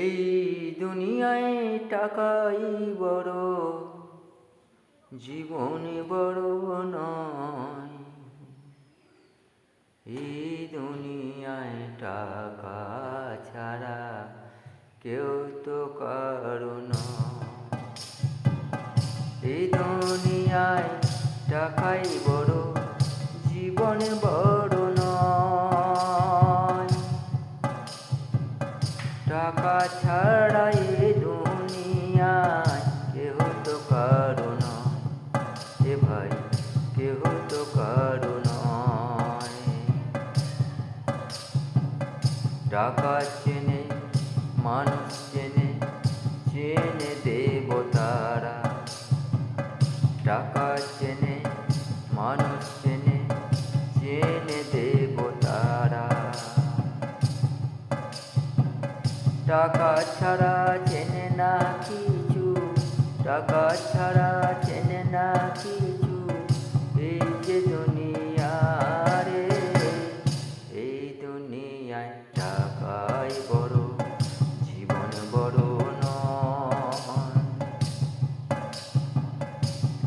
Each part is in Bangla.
এই দুনিয়ায় টাকাই বড়, জীবন বড় নয়। এই দুনিয়ায় টাকা ছাড়া কেউ তো কারো নয়। এই দুনিয়ায় টাকাই বড়, জীবন বড় নয়। টাকা ছাড়া এ দুনিয়ায় কেহ তো কারো নয়। এ ভাই কেহ তো কারো নয়। টাকা চেনে মানুষ চেনে, চেনে দেবতারা। টাকা চেনে মানুষ চেনে, চেনে দেবতারা। টাকা ছাড়া চেনে না কিছু, টাকা ছাড়া চেনে না কিছু। এই যে দুনিয়া রে, এই দুনিয়ায় টাকাই বড়, জীবন বড় নয়।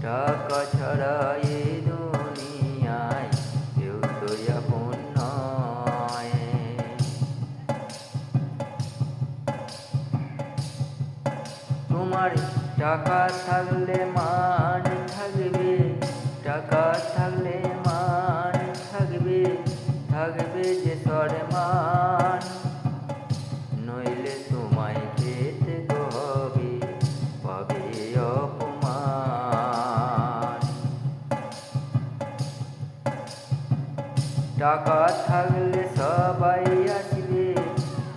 টাকা ছাড়া এই দুনিয়ায় কেউ তো আপন নয়। তোমার টাকা থাকলে মান থাকবে, টাকা থাকলে মান থাকবে, থাকবে যে সম্মান। নইলে তোমায় খেতে হবে, পাবে অপমান। টাকা থাকলে সবাই আসবে,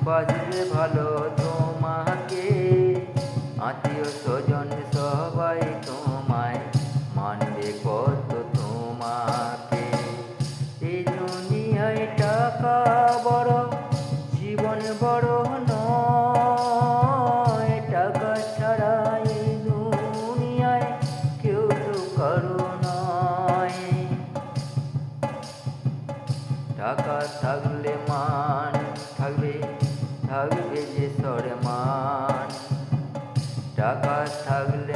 বাজবে ভালো তোমাকে। আত্মীয় স্বজন সবাই তোমায় মানবে কত তোমাকে। এই দুনিয়ায় টাকা বড়, জীবন বড় নয়। টাকা ছাড়া এই দুনিয়ায় কেউ তো কারো নয়। টাকা থাকলে মান থাকবে, থাকবে যে সম্মান। টাকা থাকলে